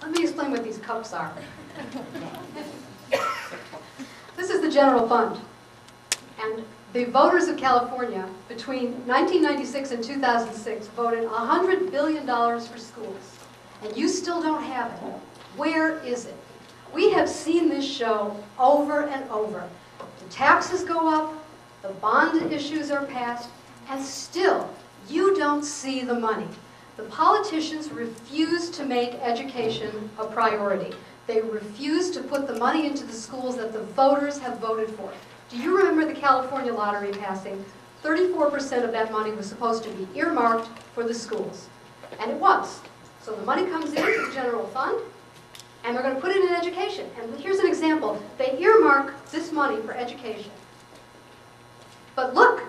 Let me explain what these cups are. This is the general fund. And the voters of California between 1996 and 2006 voted $100 billion for schools. And you still don't have it. Where is it? We have seen this show over and over. The taxes go up, the bond issues are passed, and still you don't see the money. The politicians refuse to make education a priority. They refuse to put the money into the schools that the voters have voted for. Do you remember the California lottery passing? 34% of that money was supposed to be earmarked for the schools. And it was. So the money comes into the general fund, and they're going to put it in education. And here's an example. They earmark this money for education. But look,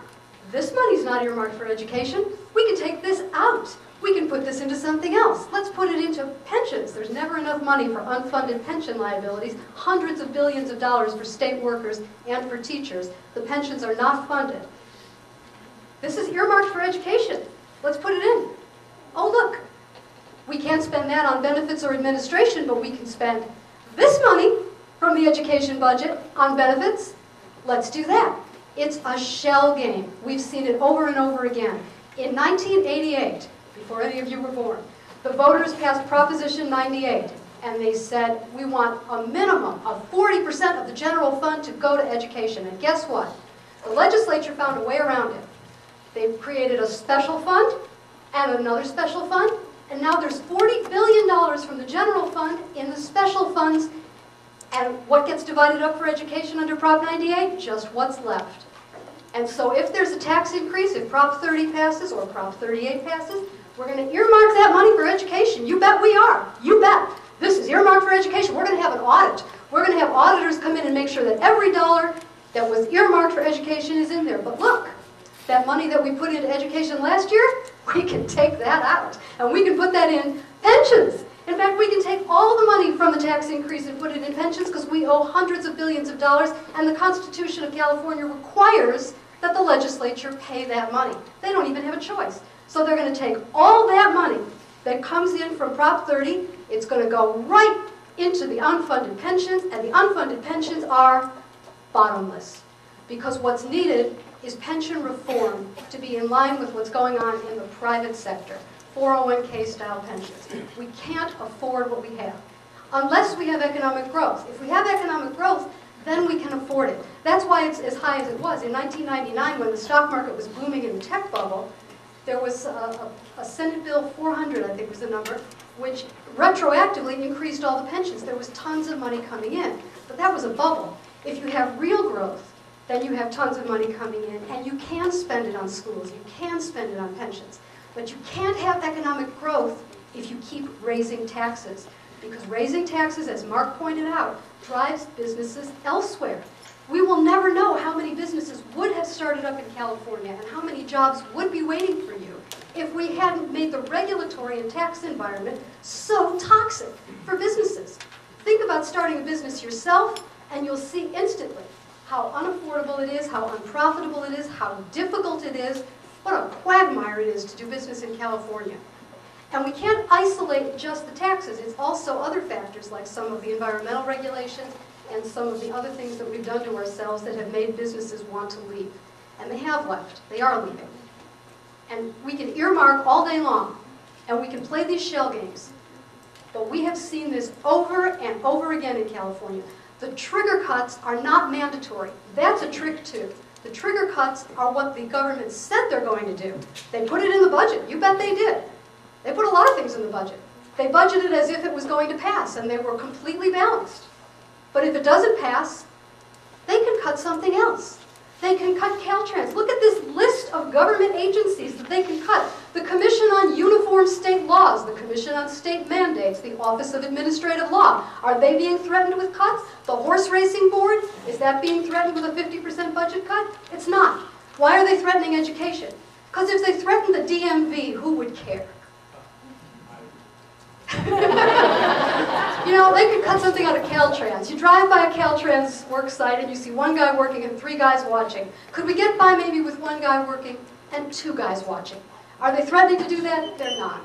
this money's not earmarked for education. We can take this out. We can put this into something else. Let's put it into pensions. There's never enough money for unfunded pension liabilities, hundreds of billions of dollars for state workers and for teachers. The pensions are not funded. This is earmarked for education. Let's put it in. Oh, look. We can't spend that on benefits or administration, but we can spend this money from the education budget on benefits. Let's do that. It's a shell game. We've seen it over and over again. In 1988, before any of you were born, the voters passed Proposition 98, and they said, we want a minimum of 40% of the general fund to go to education. And guess what? The legislature found a way around it. They created a special fund and another special fund, and now there's $40 billion from the general fund in the special funds. And what gets divided up for education under Prop 98? Just what's left. And so if there's a tax increase, if Prop 30 passes or Prop 38 passes, we're going to earmark that money for education. You bet we are. You bet. This is earmarked for education. We're going to have an audit. We're going to have auditors come in and make sure that every dollar that was earmarked for education is in there. But look, that money that we put into education last year, we can take that out. And we can put that in pensions. In fact, we can take all the money from the tax increase and put it in pensions because we owe hundreds of billions of dollars, and the Constitution of California requires that the legislature pay that money. They don't even have a choice. So they're going to take all that money that comes in from Prop 30, it's going to go right into the unfunded pensions, and the unfunded pensions are bottomless. Because what's needed is pension reform to be in line with what's going on in the private sector. 401k style pensions. We can't afford what we have unless we have economic growth. If we have economic growth, then we can afford it. That's why it's as high as it was. In 1999, when the stock market was booming in the tech bubble, there was a Senate Bill 400, I think was the number, which retroactively increased all the pensions. There was tons of money coming in, but that was a bubble. If you have real growth, then you have tons of money coming in, and you can spend it on schools, you can spend it on pensions. But you can't have economic growth if you keep raising taxes. Because raising taxes, as Mark pointed out, drives businesses elsewhere. We will never know how many businesses would have started up in California and how many jobs would be waiting for you if we hadn't made the regulatory and tax environment so toxic for businesses. Think about starting a business yourself, and you'll see instantly how unaffordable it is, how unprofitable it is, how difficult it is, what a quagmire it is to do business in California. And we can't isolate just the taxes. It's also other factors like some of the environmental regulations and some of the other things that we've done to ourselves that have made businesses want to leave. And they have left. They are leaving. And we can earmark all day long, and we can play these shell games. But we have seen this over and over again in California. The trigger cuts are not mandatory. That's a trick too. The trigger cuts are what the government said they're going to do. They put it in the budget. You bet they did. They put a lot of things in the budget. They budgeted as if it was going to pass, and they were completely balanced. But if it doesn't pass, they can cut something else. They can cut Caltrans. Look at this list of government agencies that they can cut. The Commission on Uniform State Laws, the Commission on State Mandates, the Office of Administrative Law. Are they being threatened with cuts? The Horse Racing Board, is that being threatened with a 50% budget cut? It's not. Why are they threatening education? Because if they threatened the DMV, who would care? You know, they could cut something out of Caltrans. You drive by a Caltrans work site and you see one guy working and 3 guys watching. Could we get by maybe with 1 guy working and 2 guys watching? Are they threatening to do that? They're not.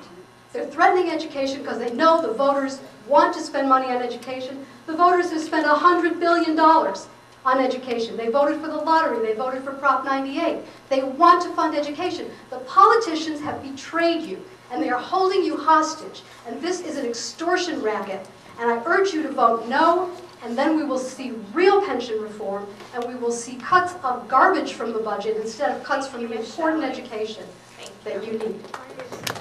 They're threatening education because they know the voters want to spend money on education. The voters have spent $100 billion on education. They voted for the lottery. They voted for Prop 98. They want to fund education. The politicians have betrayed you, and they are holding you hostage. And this is an extortion racket. And I urge you to vote no, and then we will see real pension reform, and we will see cuts of garbage from the budget instead of cuts from the important education that you need.